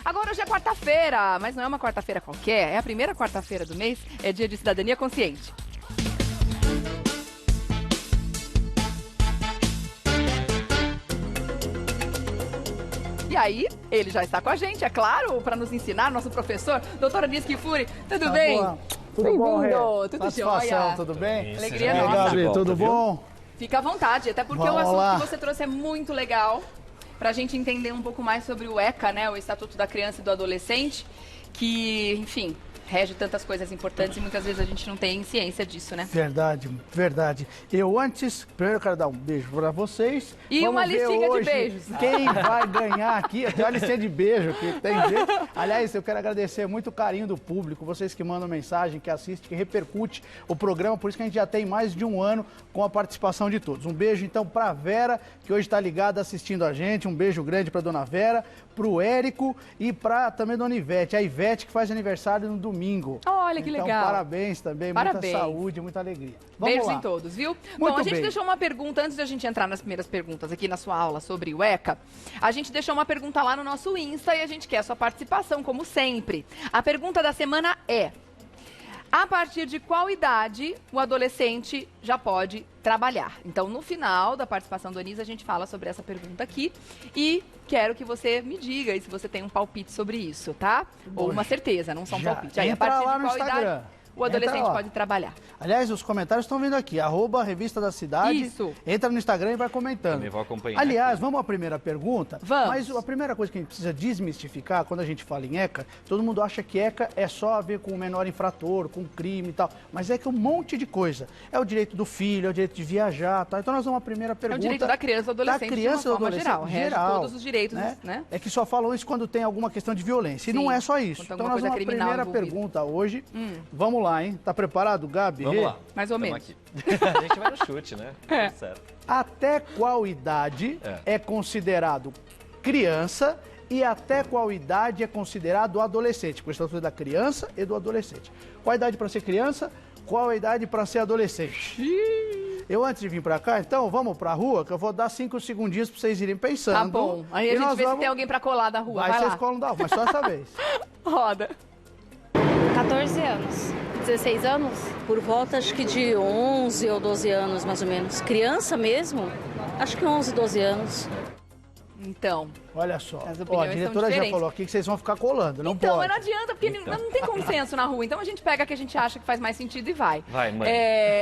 Agora hoje é quarta-feira, mas não é uma quarta-feira qualquer, é a primeira quarta-feira do mês, é dia de cidadania consciente. E aí, ele já está com a gente, é claro, para nos ensinar, nosso professor, doutor Anis Kifuri. Tudo bem? Boa. Tudo bom, Rê? Tudo jóia? Tudo bem? Alegria E aí, nossa. Gabi, tudo bom? Fica à vontade, até porque Vamos o assunto lá. que você trouxe é muito legal, para a gente entender um pouco mais sobre o ECA, né, o Estatuto da Criança e do Adolescente, que, enfim, rege tantas coisas importantes e muitas vezes a gente não tem ciência disso, né? Verdade, verdade. Primeiro eu quero dar um beijo para vocês. E Vamos uma ver listinha de hoje beijos. Quem vai ganhar aqui? Tem uma listinha de beijo aqui, tem jeito. Aliás, eu quero agradecer muito o carinho do público, vocês que mandam mensagem, que assistem, que repercute o programa, por isso que a gente já tem mais de um ano com a participação de todos. Um beijo então para Vera, que hoje está ligada assistindo a gente, um beijo grande para Dona Vera, para o Érico e para também Dona Ivete, a Ivete que faz aniversário no domingo. Olha que legal. Parabéns também, Parabéns. muita saúde, muita alegria. Vamos Beijos lá. em todos, viu? Muito Bom, a gente bem. deixou uma pergunta, antes de a gente entrar nas primeiras perguntas aqui na sua aula sobre o ECA, a gente deixou uma pergunta lá no nosso Insta e a gente quer a sua participação, como sempre. A pergunta da semana é: a partir de qual idade o adolescente já pode trabalhar? Então, no final da participação do Anis, a gente fala sobre essa pergunta aqui e quero que você me diga aí se você tem um palpite sobre isso, tá? Ou uma certeza, não só um Já. palpite. Aí, a Entra partir lá de no qual Instagram. idade o adolescente Entra lá. pode trabalhar? Aliás, os comentários estão vindo aqui, @Revista da Cidade. Isso. Entra no Instagram e vai comentando. Também vou acompanhar Aliás, aqui. vamos à primeira pergunta? Vamos. Mas a primeira coisa que a gente precisa desmistificar, quando a gente fala em ECA, todo mundo acha que ECA é só a ver com o menor infrator, com crime e tal. Mas é que um monte de coisa. É o direito do filho, é o direito de viajar, tá? Então nós vamos à primeira É pergunta. o direito da criança e do adolescente, Da criança de uma e do forma adolescente, geral. Rege todos os direitos, né? É que só falam isso quando tem alguma questão de violência. E Sim, não é só isso. quando tem Então alguma nós coisa vamos à criminal primeira envolvida. pergunta hoje. Vamos lá, hein? Tá preparado, Gabi? Vamos Rê? lá. Mais ou Tamo menos. aqui. A gente vai no chute, né? É. Tudo certo. Até qual idade é considerado criança e até qual idade é considerado adolescente? Porque estamos falando da criança e do adolescente. Qual a idade para ser criança? Qual a idade para ser adolescente? Eu, antes de vir para cá, então, vamos para a rua, que eu vou dar 5 segundinhos para vocês irem pensando. Tá bom. Aí a E gente nós vê se vamos- tem alguém pra colar da rua. Vai Vai ser lá. escola da rua, mas só essa vez. Roda. 14 anos. 16 anos? Por volta, acho que de 11 ou 12 anos, mais ou menos. Criança mesmo? Acho que 11, 12 anos. Então. Olha só. As Ó, opiniões a são diretora já diferentes. falou aqui que vocês vão ficar colando, não Então, mas pode. não adianta, porque não tem consenso na rua. Então a gente pega a que a gente acha que faz mais sentido e vai. Vai, mãe.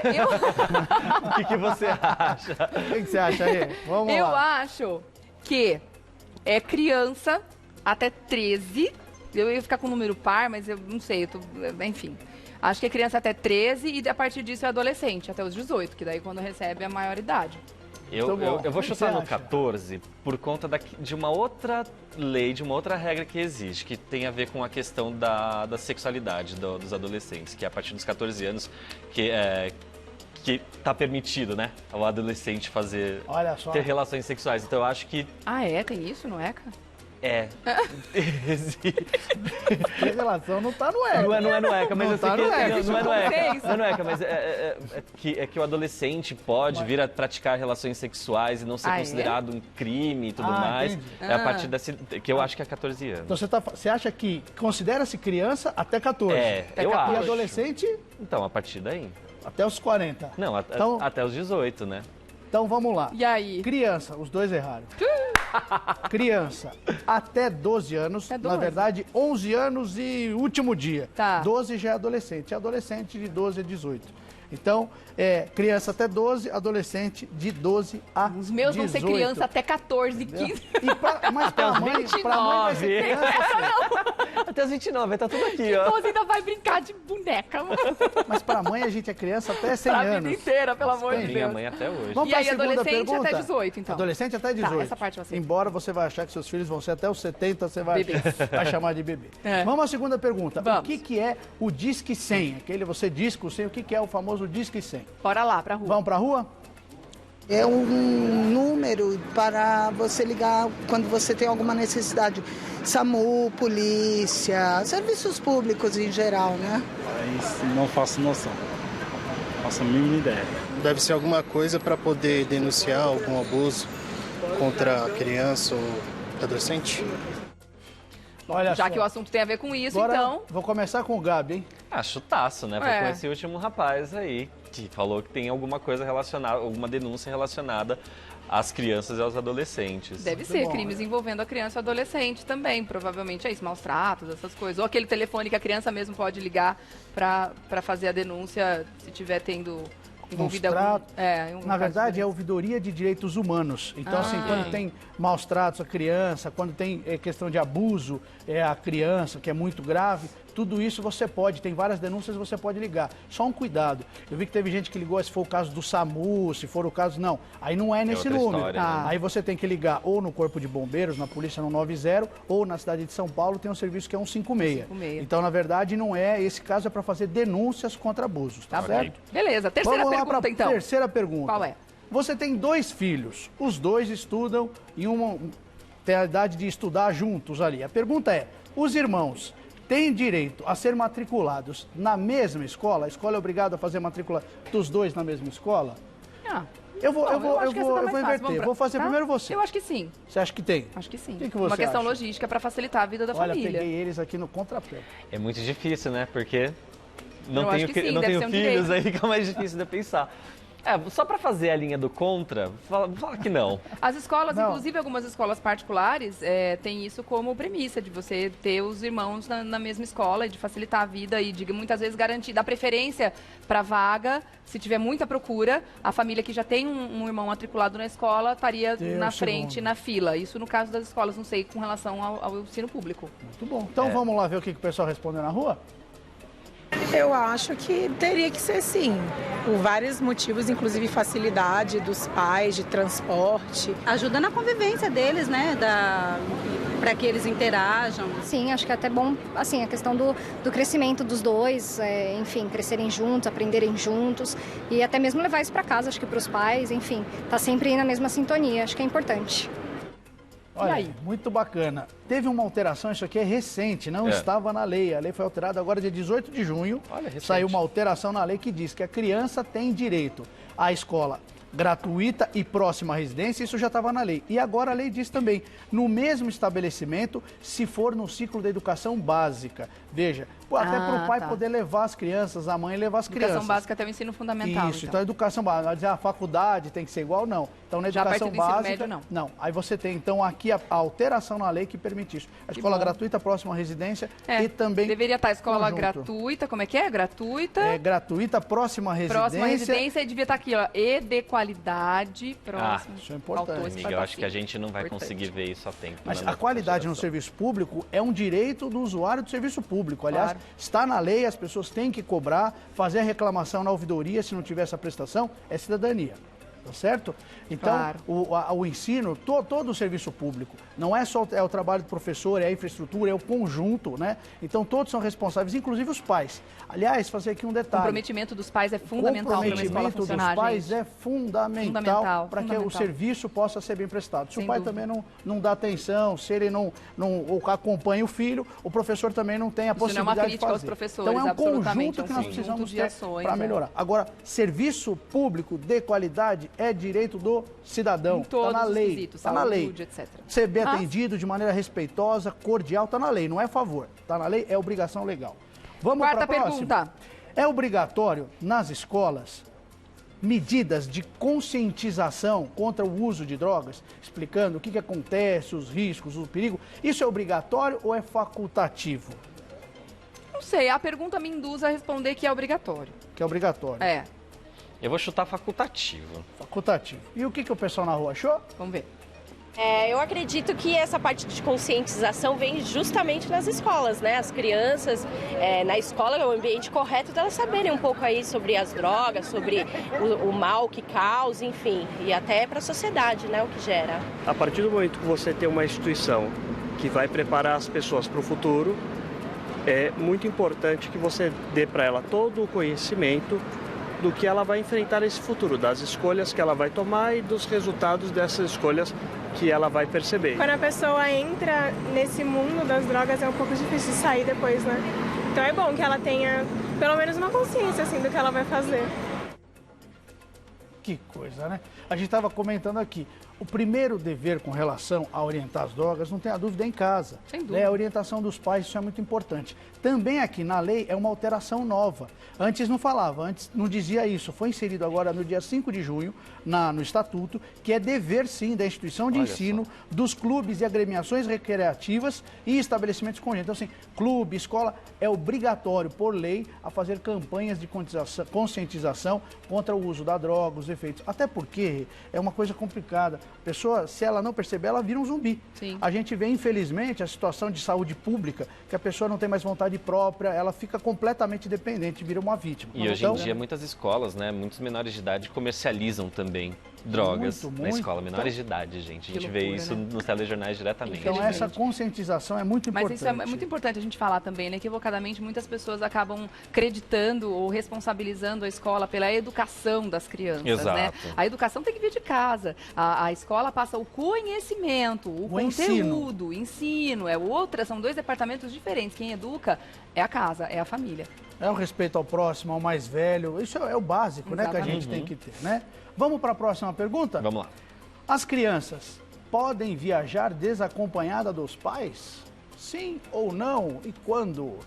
Eu, O que você acha? O que você acha aí? Vamos eu lá. acho que é criança até 13. Eu ia ficar com o número par, mas eu não sei, enfim. Acho que é criança até 13 e a partir disso é adolescente, até os 18, que daí quando recebe a maioridade. Eu bom. vou O que chutar você no acha? 14 por conta de uma outra lei, de uma outra regra que existe, que tem a ver com a questão da sexualidade dos adolescentes, que é a partir dos 14 anos que tá permitido, né, ao adolescente Olha só. ter relações sexuais. Então eu acho que Ah, é? Tem isso, não é, cara? Que relação não tá no ECA. Não é no ECA, mas Não eu sei tá que no ECA, não é isso no ECA. acontece. Não é no ECA, mas é que o adolescente pode vir a praticar relações sexuais e não ser Ah, é? considerado um crime e tudo Ah, mais. entendi. É a partir desse que eu acho que é 14 anos. Então você acha que considera-se criança até 14? Eu E acho. adolescente Então, a partir daí? até os 40? Não, Então- até os 18, né? Então vamos lá. E aí? Criança, os dois erraram. Criança até 12 anos, É na 12. verdade 11 anos e último dia. Tá. 12 já é adolescente, adolescente de 12 a 18. Então, criança até 12, adolescente de 12 a 18. Os meus vão ser criança até 14, 15. Mas pra mãe vai ser criança, assim. Até os 29, tá tudo aqui, ó. 12 ainda vai brincar de boneca, mano. Mas pra mãe a gente é criança até 100 Pra vida anos. inteira, pelo amor de Minha Deus. mãe até hoje. Vamos E pra aí, segunda adolescente pergunta? até 18, então. Adolescente até 18. essa parte você. Embora você vai achar que seus filhos vão ser até os 70, você vai, Bebês. vai chamar de bebê. É. Vamos à segunda pergunta. Vamos. O que é o Disque 100? Aquele você disca o 100, o que é o famoso Disque 100? Bora lá, pra rua. Vamos pra rua? É um número para você ligar quando você tem alguma necessidade. SAMU, polícia, serviços públicos em geral, né? Mas não faço noção. Faço a mínima ideia. Deve ser alguma coisa para poder denunciar algum abuso contra a criança ou adolescente. Bom, Olha já só. que o assunto tem a ver com isso, Agora, então... vou começar com o Gabi, hein? Ah, chutaço, né? Foi com esse último rapaz aí, que falou que tem alguma coisa relacionada, alguma denúncia relacionada às crianças e aos adolescentes. Deve Muito ser bom, crimes né? envolvendo a criança e o adolescente também, provavelmente é isso, maus tratos, essas coisas. Ou aquele telefone que a criança mesmo pode ligar para fazer a denúncia se tiver tendo envolvido Na verdade, é ouvidoria de direitos humanos. Então, assim, quando tem maus tratos à criança, quando tem questão de abuso à criança, que é muito grave, tudo isso você pode, tem várias denúncias, você pode ligar. Só um cuidado. Eu vi que teve gente que ligou, se for o caso do SAMU, se for o caso... Não, aí não é nesse outra número. história, né? Aí você tem que ligar ou no Corpo de Bombeiros, na Polícia 190, ou na cidade de São Paulo tem um serviço que é 156. 156. Então, na verdade, não é, esse caso é para fazer denúncias contra abusos, tá certo? Beleza, terceira Vamos lá pergunta, pra então. terceira pergunta. Qual é? Você tem 2 filhos, os 2 estudam e tem a idade de estudar juntos ali. A pergunta é, os irmãos têm direito a ser matriculados na mesma escola? A escola é obrigada a fazer matrícula dos 2 na mesma escola? Eu vou inverter. Vou fazer primeiro você. Eu acho que sim. Você acha que tem? Acho que sim. O que você Uma questão acha? logística para facilitar a vida da Olha, família. peguei eles aqui no contrapé. É muito difícil, né? Porque não Eu acho que sim, não deve tenho ser um filhos, direito. aí fica mais difícil de pensar. Só para fazer a linha do contra, fala que não. As escolas, Não. inclusive algumas escolas particulares, têm isso como premissa, de você ter os irmãos na mesma escola, e de facilitar a vida e de muitas vezes garantir, dar preferência para vaga, se tiver muita procura, a família que já tem um irmão matriculado na escola estaria Ter na o frente, segundo. na fila. Isso no caso das escolas, não sei, com relação ao ensino público. Muito bom. Então vamos lá ver o que o pessoal respondeu na rua? Eu acho que teria que ser sim, por vários motivos, inclusive facilidade dos pais, de transporte. Ajuda na convivência deles, né? Para que eles interajam. Sim, acho que é até bom, assim, a questão do crescimento dos dois, enfim, crescerem juntos, aprenderem juntos e até mesmo levar isso para casa, acho que para os pais, enfim, tá sempre na mesma sintonia, acho que é importante. Olha, E aí? muito bacana. Teve uma alteração, isso aqui é recente, não estava na lei. A lei foi alterada agora dia 18 de junho. Olha, recente. Saiu uma alteração na lei que diz que a criança tem direito à escola gratuita e próxima à residência, isso já estava na lei. E agora a lei diz também, no mesmo estabelecimento, se for no ciclo da educação básica. Veja, até para o pai poder levar as crianças, a mãe levar as crianças. Educação básica até o ensino fundamental. Isso, então a educação básica, vai dizer a faculdade tem que ser igual, não. Então na Já a educação partir do ensino básica, médio, não. Aí você tem então aqui a alteração na lei que permite isso. A escola bom. gratuita próxima à residência e também deveria estar a escola conjunto. gratuita, como é que é? Gratuita. É gratuita próxima à residência. Próxima residência e devia estar aqui, ó, e de qualidade próxima. isso é importante. Faltou esse Amiga, eu acho que a pedacinho. gente não vai Importante. conseguir ver isso a tempo. Mas na a qualidade no nossa serviço público é um direito do usuário do serviço público. Aliás, Claro. está na lei, as pessoas têm que cobrar, fazer a reclamação na ouvidoria se não tiver essa prestação, é cidadania. Tá certo? Então, Claro. o ensino, todo o serviço público, não é só o trabalho do professor, é a infraestrutura, é o conjunto, né? Então, todos são responsáveis, inclusive os pais. Aliás, fazer aqui um O detalhe. comprometimento dos pais é fundamental para uma escola comprometimento dos funcionar, pais gente. é fundamental para que o fundamental. serviço possa ser bem prestado. Se Sem o pai dúvida. também não dá atenção, se ele não acompanha o filho, o professor também não tem a Isso não é uma possibilidade de crítica aos fazer. professores, Então é um absolutamente, conjunto que é um nós conjunto precisamos de ter ações, para melhorar. Agora, serviço público de qualidade é direito do cidadão. Em todos Está na os lei. quesitos, Está na lei. saúde, etc. Ser bem Mas- atendido de maneira respeitosa, cordial, está na lei, não é favor. Está na lei, é obrigação legal. Vamos para Quarta a próxima. pergunta. É obrigatório nas escolas medidas de conscientização contra o uso de drogas, explicando o que acontece, os riscos, o perigo. Isso é obrigatório ou é facultativo? Não sei, a pergunta me induz a responder que é obrigatório. Que é obrigatório. É, Eu vou chutar facultativo. Facultativo. E o que o pessoal na rua achou? vamos ver. Eu acredito que essa parte de conscientização vem justamente nas escolas, né? As crianças, na escola é o ambiente correto delas saberem um pouco aí sobre as drogas, sobre o mal que causa, enfim, e até para a sociedade, né? O que gera. A partir do momento que você tem uma instituição que vai preparar as pessoas para o futuro, é muito importante que você dê para ela todo o conhecimento do que ela vai enfrentar nesse futuro, das escolhas que ela vai tomar e dos resultados dessas escolhas que ela vai perceber. Quando a pessoa entra nesse mundo das drogas é um pouco difícil de sair depois, né? Então é bom que ela tenha pelo menos uma consciência assim do que ela vai fazer. Que coisa, né? A gente estava comentando aqui. O primeiro dever com relação a orientar as drogas, não tenha dúvida, é em casa. Sem dúvida. A orientação dos pais, isso é muito importante. Também aqui na lei é uma alteração nova. Antes não falava, antes não dizia isso. Foi inserido agora no dia 5 de junho, no Estatuto, que é dever sim da instituição de ensino, dos clubes e agremiações recreativas e estabelecimentos congêneros. Então, assim, clube, escola, é obrigatório, por lei, a fazer campanhas de conscientização contra o uso da droga, os efeitos. Até porque é uma coisa complicada. A pessoa, se ela não perceber, ela vira um zumbi. Sim. A gente vê, infelizmente, a situação de saúde pública, que a pessoa não tem mais vontade própria, ela fica completamente dependente, vira uma vítima. E hoje em dia, muitas escolas, né, muitos menores de idade comercializam também drogas na escola. Menores de idade, gente. A gente vê isso nos telejornais diretamente. Então, essa conscientização é muito importante. Mas isso é muito importante a gente falar também, né? Equivocadamente, muitas pessoas acabam acreditando ou responsabilizando a escola pela educação das crianças, Exato. né? A educação tem que vir de casa. A escola passa o conhecimento, o conteúdo, o ensino. São dois departamentos diferentes. Quem educa é a casa, é a família. É o respeito ao próximo, ao mais velho. Isso é o básico, né, que a gente tem que ter, né? Vamos para a próxima pergunta? Vamos lá. As crianças podem viajar desacompanhada dos pais? Sim ou não? E quando?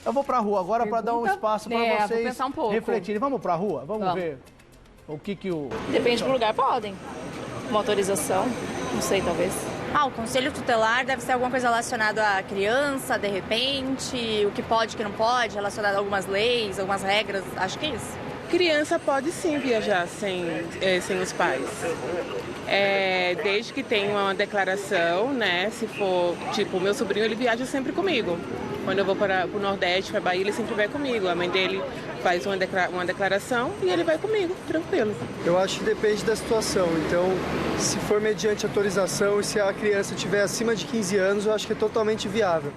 Eu vou para a rua agora para dar um espaço para vocês refletirem. Vamos para a rua? Vamos ver o que o... Depende do lugar, podem. Uma autorização, não sei, talvez. O conselho tutelar deve ser alguma coisa relacionada à criança, de repente, o que pode, o que não pode, relacionado a algumas leis, algumas regras, acho que é isso. Criança pode sim viajar sem os pais. Desde que tenha uma declaração, né? Se for, tipo, meu sobrinho, ele viaja sempre comigo. Quando eu vou para o Nordeste, para Bahia, ele sempre vai comigo. A mãe dele faz uma declaração e ele vai comigo, tranquilo. Eu acho que depende da situação. Então, se for mediante autorização e se a criança tiver acima de 15 anos, eu acho que é totalmente viável.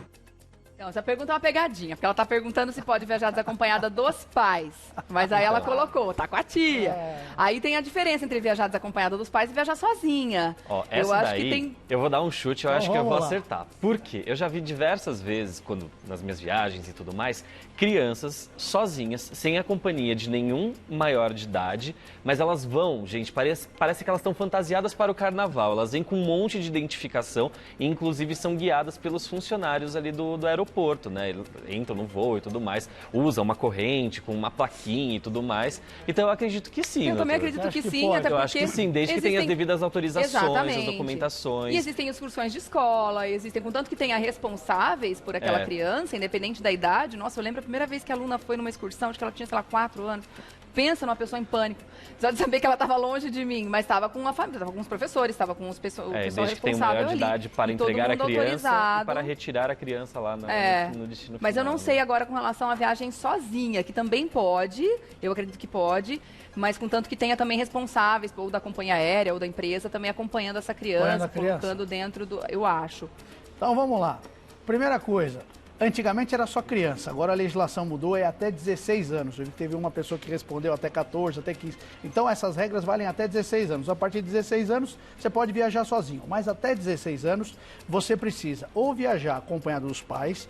Não, essa pergunta é uma pegadinha, porque ela está perguntando se pode viajar desacompanhada dos pais. Mas aí ela colocou, tá com a tia. Aí tem a diferença entre viajar desacompanhada dos pais e viajar sozinha. Eu acho que tem... Eu vou dar um chute, eu acho que eu vou acertar. Por quê? Eu já vi diversas vezes, nas minhas viagens e tudo mais, crianças sozinhas, sem a companhia de nenhum maior de idade, mas elas vão, gente, parece que elas estão fantasiadas para o carnaval. Elas vêm com um monte de identificação e, inclusive, são guiadas pelos funcionários ali do aeroporto, né? Eles entram no voo e tudo mais, usam uma corrente com uma plaquinha e tudo mais. Então, eu acredito que sim. Eu também acredito que sim, até porque... Eu acho que sim, desde que tenha as devidas autorizações, as documentações. E existem excursões de escola, contanto que tenha responsáveis por aquela criança, independente da idade. Nossa, eu lembro a primeira vez que a aluna foi numa excursão, acho que ela tinha, 4 anos. Pensa numa pessoa em pânico. Só de saber que ela estava longe de mim, mas estava com uma família, estava com os professores, estava com o pessoal responsável desde que tem maior de idade para entregar a criança autorizado. E para retirar a criança lá no destino final. Mas eu não sei agora com relação à viagem sozinha, que também pode, eu acredito que pode, mas contanto que tenha também responsáveis, ou da companhia aérea, ou da empresa, também acompanhando essa criança, colocando dentro do... Eu acho. Então vamos lá. Primeira coisa, antigamente era só criança, agora a legislação mudou, é até 16 anos. Teve uma pessoa que respondeu até 14, até 15. Então essas regras valem até 16 anos. A partir de 16 anos você pode viajar sozinho, mas até 16 anos você precisa ou viajar acompanhado dos pais,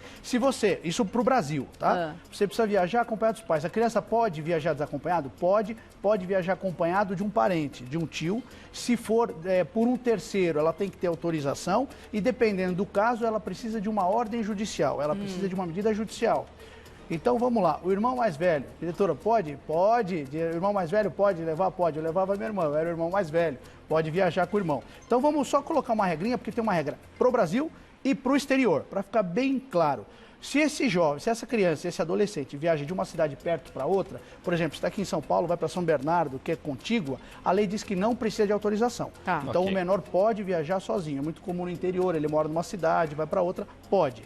isso pro Brasil, tá? Você precisa viajar acompanhado dos pais. A criança pode viajar desacompanhado? Pode viajar acompanhado de um parente, de um tio. Se for por um terceiro, ela tem que ter autorização e dependendo do caso, ela precisa de uma ordem judicial. Ela precisa de uma medida judicial. Então, vamos lá. O irmão mais velho, diretora, pode? Pode. O irmão mais velho pode levar? Pode. Eu levava minha irmã, eu era o irmão mais velho. Pode viajar com o irmão. Então, vamos só colocar uma regrinha, porque tem uma regra pro Brasil e pro exterior, para ficar bem claro. Se esse jovem, se essa criança, esse adolescente viaja de uma cidade perto para outra, por exemplo, se está aqui em São Paulo, vai para São Bernardo, que é contígua, a lei diz que não precisa de autorização. Então, o menor pode viajar sozinho. É muito comum no interior, ele mora numa cidade, vai para outra, pode.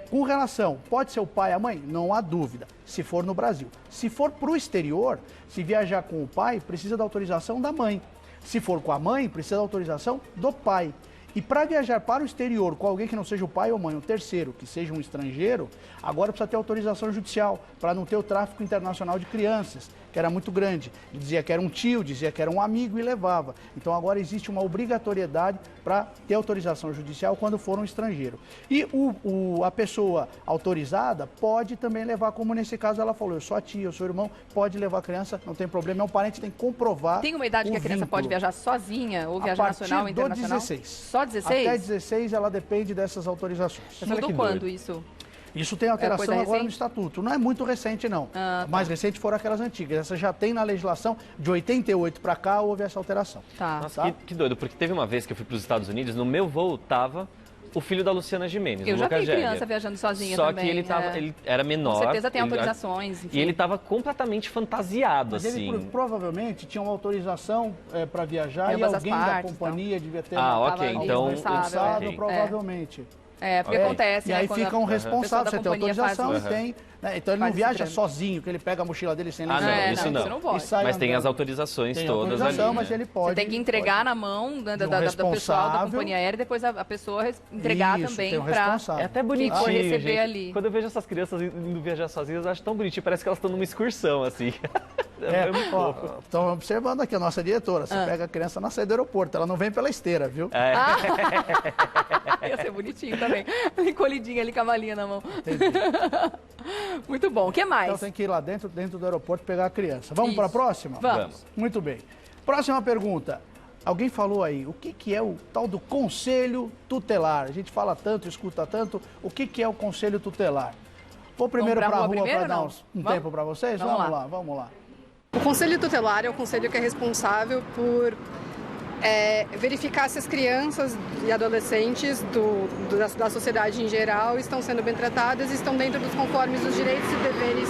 Com relação, pode ser o pai e a mãe? Não há dúvida, se for no Brasil. Se for para o exterior, se viajar com o pai, precisa da autorização da mãe. Se for com a mãe, precisa da autorização do pai. E para viajar para o exterior com alguém que não seja o pai ou mãe, o terceiro, que seja um estrangeiro, agora precisa ter autorização judicial para não ter o tráfico internacional de crianças, que era muito grande. Dizia que era um tio, dizia que era um amigo e levava. Então agora existe uma obrigatoriedade para ter autorização judicial quando for um estrangeiro. E a pessoa autorizada pode também levar, como nesse caso ela falou, eu sou a tia, eu sou o irmão, pode levar a criança, não tem problema, é um parente, tem que comprovar. Tem uma idade que a criança pode viajar sozinha ou viajar nacional ou internacional? A partir do 16. Só 16? Até 16 ela depende dessas autorizações. Mudou quando isso? Isso tem alteração agora no estatuto. Não é muito recente, não. Mais recente foram aquelas antigas. Essa já tem na legislação de 88 para cá, houve essa alteração. Nossa, que doido, porque teve uma vez que eu fui para os Estados Unidos, no meu voo tava o filho da Luciana Gimenez, eu o já Lucas vi Jäger. criança viajando sozinha Só também. Que ele era menor. Com certeza tem autorizações. E ele estava completamente fantasiado, mas assim. Ele provavelmente tinha uma autorização para viajar e alguém da companhia devia ter então provavelmente. Porque acontece, e aí ficam responsáveis, você tem autorização e tem. Né? Então ele não viaja sozinho, que ele pega a mochila dele sem licença. Isso não. Mas tem as autorizações todas ali. Mas ele pode. Você tem que entregar na mão do pessoal da companhia aérea e depois a pessoa entregar também para é até bonitinho, quem for receber gente. ali. Quando eu vejo essas crianças indo viajar sozinhas, eu acho tão bonitinho, parece que elas estão numa excursão, assim. Muito fofo. Estão observando aqui a nossa diretora. Você pega a criança na saída do aeroporto, ela não vem pela esteira, viu? Ia ser bonitinho também. Encolhidinha ali com a malinha na mão. Muito bom. O que mais? Então tem que ir lá dentro do aeroporto pegar a criança. Vamos para a próxima? Vamos. Muito bem. Próxima pergunta. Alguém falou aí, o que é o tal do conselho tutelar? A gente fala tanto, escuta tanto. O que é o conselho tutelar? Vou primeiro para a rua para dar um tempo para vocês? Vamos lá. O Conselho Tutelar é o conselho que é responsável por verificar se as crianças e adolescentes da sociedade em geral estão sendo bem tratadas e estão dentro dos conformes dos direitos e deveres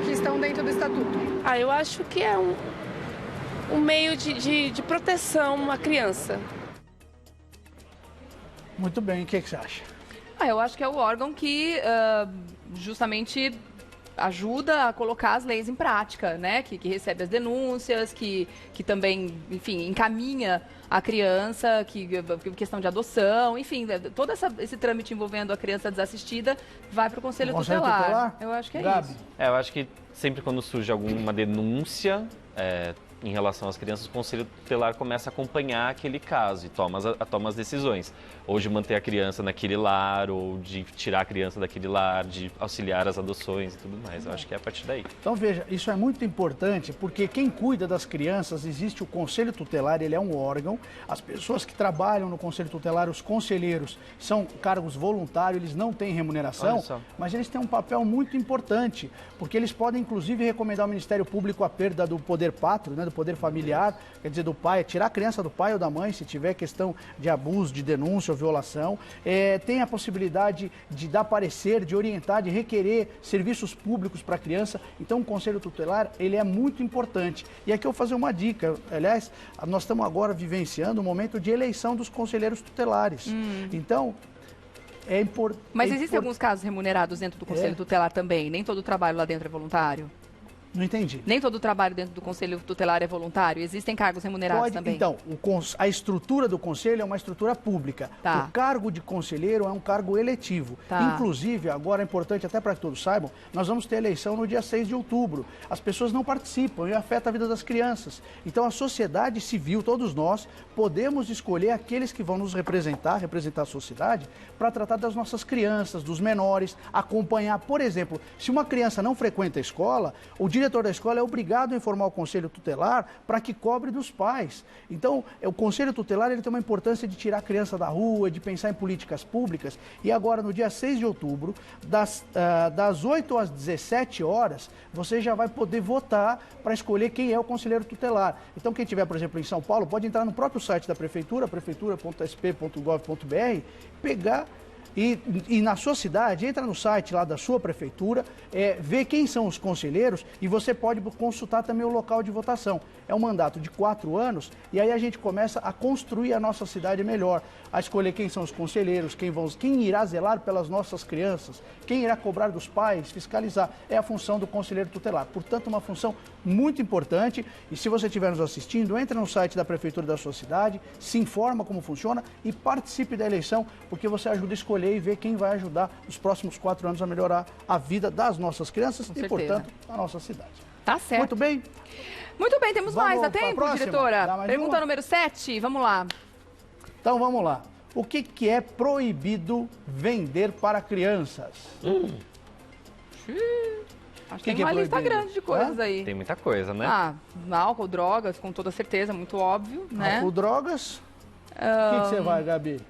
que estão dentro do Estatuto. Eu acho que é um meio de proteção à criança. Muito bem, o que você acha? Eu acho que é o órgão que justamente ajuda a colocar as leis em prática, né? Que recebe as denúncias, que também, enfim, encaminha a criança, questão de adoção, enfim, todo esse trâmite envolvendo a criança desassistida vai para o Conselho Tutelar. Eu acho que é Gabi. isso. Eu acho que sempre quando surge alguma denúncia em relação às crianças, o Conselho Tutelar começa a acompanhar aquele caso e toma as decisões. Ou de manter a criança naquele lar, ou de tirar a criança daquele lar, de auxiliar as adoções e tudo mais. Eu acho que é a partir daí. Então veja, isso é muito importante, porque quem cuida das crianças, existe o Conselho Tutelar, ele é um órgão. As pessoas que trabalham no Conselho Tutelar, os conselheiros, são cargos voluntários, eles não têm remuneração, mas eles têm um papel muito importante, porque eles podem inclusive recomendar ao Ministério Público a perda do poder pátrio, né, do poder familiar, quer dizer, do pai, tirar a criança do pai ou da mãe, se tiver questão de abuso, de denúncia ou violação. Tem a possibilidade de dar parecer, de orientar, de requerer serviços públicos para a criança. Então, o Conselho Tutelar, ele é muito importante. E aqui eu vou fazer uma dica. Aliás, nós estamos agora vivenciando um momento de eleição dos conselheiros tutelares. Então, é importante... Mas existem alguns casos remunerados dentro do Conselho Tutelar também? Nem todo o trabalho lá dentro é voluntário? Não entendi. Nem todo o trabalho dentro do Conselho Tutelar é voluntário? Existem cargos remunerados também? Então, a estrutura do Conselho é uma estrutura pública. O cargo de conselheiro é um cargo eletivo. Inclusive, agora é importante até para que todos saibam, nós vamos ter eleição no dia 6 de outubro. As pessoas não participam e afeta a vida das crianças. Então, a sociedade civil, todos nós, podemos escolher aqueles que vão nos representar a sociedade, para tratar das nossas crianças, dos menores, acompanhar. Por exemplo, se uma criança não frequenta a escola, o diretor da escola é obrigado a informar o Conselho Tutelar para que cobre dos pais. Então, o Conselho Tutelar ele tem uma importância de tirar a criança da rua, de pensar em políticas públicas. E agora, no dia 6 de outubro, das 8 às 17 horas, você já vai poder votar para escolher quem é o conselheiro tutelar. Então, quem estiver, por exemplo, em São Paulo, pode entrar no próprio site da Prefeitura, prefeitura.sp.gov.br, pegar E na sua cidade, entra no site lá da sua prefeitura, vê quem são os conselheiros e você pode consultar também o local de votação. É um mandato de 4 anos e aí a gente começa a construir a nossa cidade melhor, a escolher quem são os conselheiros, quem irá zelar pelas nossas crianças, quem irá cobrar dos pais, fiscalizar. É a função do conselheiro tutelar. Portanto, uma função muito importante. E se você estiver nos assistindo, entra no site da prefeitura da sua cidade, se informa como funciona e participe da eleição, porque você ajuda a escolher e ver quem vai ajudar nos próximos 4 anos a melhorar a vida das nossas crianças e, portanto, a nossa cidade. Tá certo. Muito bem. Muito bem, temos mais. Dá tempo, diretora? Pergunta número 7, vamos lá. Então, vamos lá. O que é proibido vender para crianças? Acho que tem uma lista grande de coisas aí. Tem muita coisa, né? Álcool, drogas, com toda certeza, muito óbvio, né? Álcool, drogas. O que você vai, Gabi?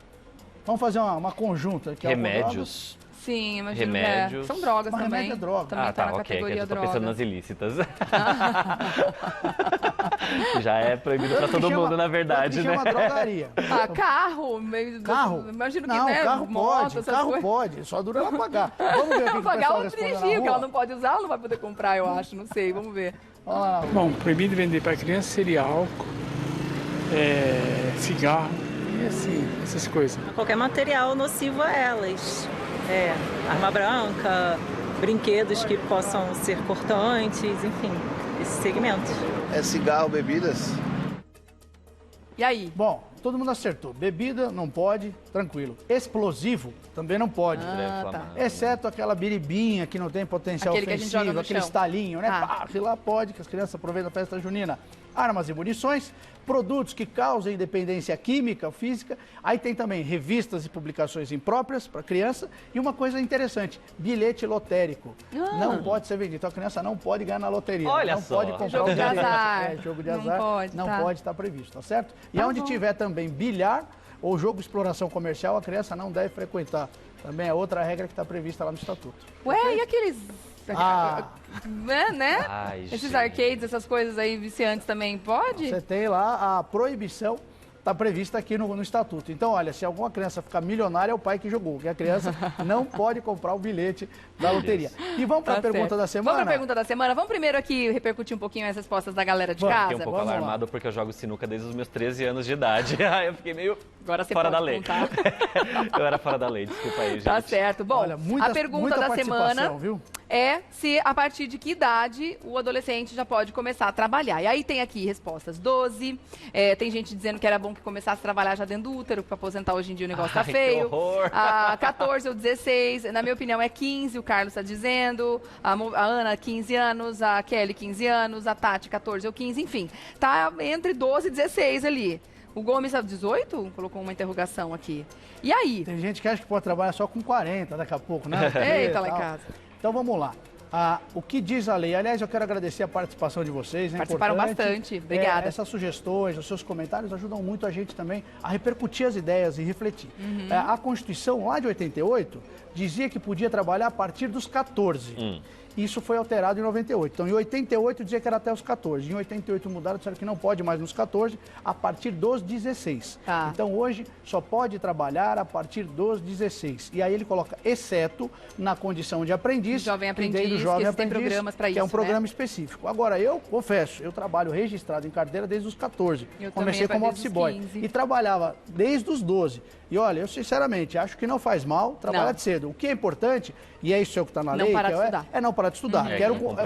Vamos fazer uma conjunta aqui. Remédios. Sim, imagino. Remédios. São drogas também. Remédio é droga. Também tá na categoria eu tô droga. pensando nas ilícitas. Já é proibido pra todo mundo, na verdade, né? Chama drogaria. Carro. Carro? Imagino que, não, né? Carro moto, pode, carro pode. Só dura ela pagar. Vamos ver o que pagar ou responde dirigir, que ela não pode usar, ela não vai poder comprar, eu acho. Não sei, vamos ver. Bom, proibido vender para criança seria álcool, cigarro e assim, essas coisas. Qualquer material nocivo a elas. Arma branca, brinquedos que possam ser cortantes, enfim, esses segmentos. Cigarro, bebidas. E aí? Bom, todo mundo acertou. Bebida não pode, tranquilo. Explosivo também não pode. Tá. Exceto aquela biribinha que não tem potencial Aquele ofensivo, aquele estalinho, né? Que lá pode, que as crianças aproveitam a festa junina. Armas e munições, produtos que causem dependência química ou física. Aí tem também revistas e publicações impróprias para criança. E uma coisa interessante, bilhete lotérico. Não pode ser vendido. Então a criança não pode ganhar na loteria. Olha não só. pode comprar Jogo o de bilhete. azar. Jogo de azar. Não pode estar previsto, tá certo? E onde tiver também bilhar ou jogo de exploração comercial, a criança não deve frequentar. Também é outra regra que está prevista lá no Estatuto. Ué, e aqueles... né? Ai, esses gente. arcades, essas coisas aí viciantes também, pode? Você tem lá a proibição, está prevista aqui no Estatuto. Então, olha, se alguma criança ficar milionária, é o pai que jogou, porque a criança não pode comprar o bilhete da loteria. E vamos para a pergunta da semana? Vamos para a pergunta da semana. Vamos primeiro aqui repercutir um pouquinho as respostas da galera de casa? Fiquei um pouco alarmado porque eu jogo sinuca desde os meus 13 anos de idade. Aí eu fiquei meio fora da lei. Eu era fora da lei, desculpa aí, gente. Tá certo. Bom, olha, a pergunta da semana viu? é se a partir de que idade o adolescente já pode começar a trabalhar. E aí tem aqui respostas 12, tem gente dizendo que era bom que começasse a trabalhar já dentro do útero, para aposentar hoje em dia o negócio tá feio. 14 ou 16, na minha opinião é 15, o Carlos está dizendo, a Ana 15 anos, a Kelly 15 anos, a Tati 14 ou 15, enfim, tá entre 12 e 16 ali. O Gomes é 18? Colocou uma interrogação aqui. E aí? Tem gente que acha que pode trabalhar só com 40 daqui a pouco, né? Eita, lá em casa. Então vamos lá. O que diz a lei? Aliás, eu quero agradecer a participação de vocês. Participaram bastante. Obrigada. Essas sugestões, os seus comentários ajudam muito a gente também a repercutir as ideias e refletir. A Constituição, lá de 88, dizia que podia trabalhar a partir dos 14. Isso foi alterado em 98. Então, em 88 dizia que era até os 14. Em 88 mudaram, disseram que não pode mais nos 14, a partir dos 16. Então, hoje, só pode trabalhar a partir dos 16. E aí ele coloca, exceto na condição de aprendiz. Jovem aprendiz, do jovem que aprendiz, tem programas para isso, que é um programa específico. Agora, eu confesso, eu trabalho registrado em carteira desde os 14. Eu comecei também, como office boy. 15. E trabalhava desde os 12. E olha, eu sinceramente acho que não faz mal trabalhar de cedo. O que é importante, e é isso que está na lei, é não parar de estudar.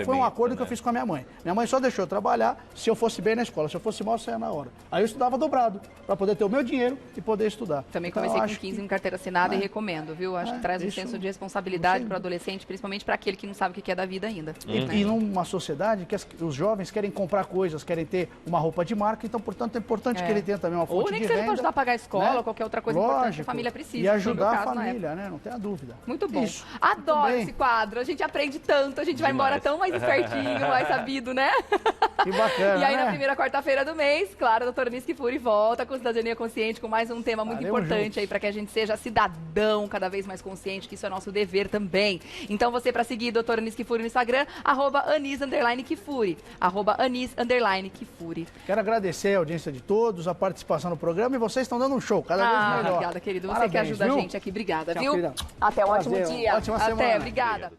Foi um acordo que eu fiz com a minha mãe. Minha mãe só deixou eu trabalhar se eu fosse bem na escola. Se eu fosse mal, eu saía na hora. Aí eu estudava dobrado, para poder ter o meu dinheiro e poder estudar. Também comecei com 15 em carteira assinada e recomendo, viu? Acho que traz um senso de responsabilidade para o adolescente, principalmente para aquele que não sabe o que é da vida ainda. E numa sociedade que os jovens querem comprar coisas, querem ter uma roupa de marca, então, portanto, é importante que ele tenha também uma fonte de renda. Ou nem que seja para ajudar a pagar a escola, ou qualquer outra coisa importante que a família precisa. E ajudar a família, né? Não tem a dúvida. Muito bom. Adoro esse quadro. A gente aprende tanto, a gente vai embora tão mais espertinho, mais sabido, né? Que bacana, E aí, na primeira quarta-feira do mês, claro, a doutora Niski Furi volta com Cidadania Consciente, com mais um tema muito importante aí, para que a gente seja cidadão cada vez mais consciente, que isso é nosso dever também. Então, você, para seguir doutora Niski Anis Kifuri no Instagram, @Anis_Kifuri. @Anis_Kifuri. Quero agradecer a audiência de todos, a participação no programa e vocês estão dando um show, cada vez melhor. Obrigada, querido. Você Parabéns, que ajuda viu? a gente aqui. Obrigada, Tchau, viu? querida. Até um Prazer, ótimo dia. ótima Até, semana. obrigada.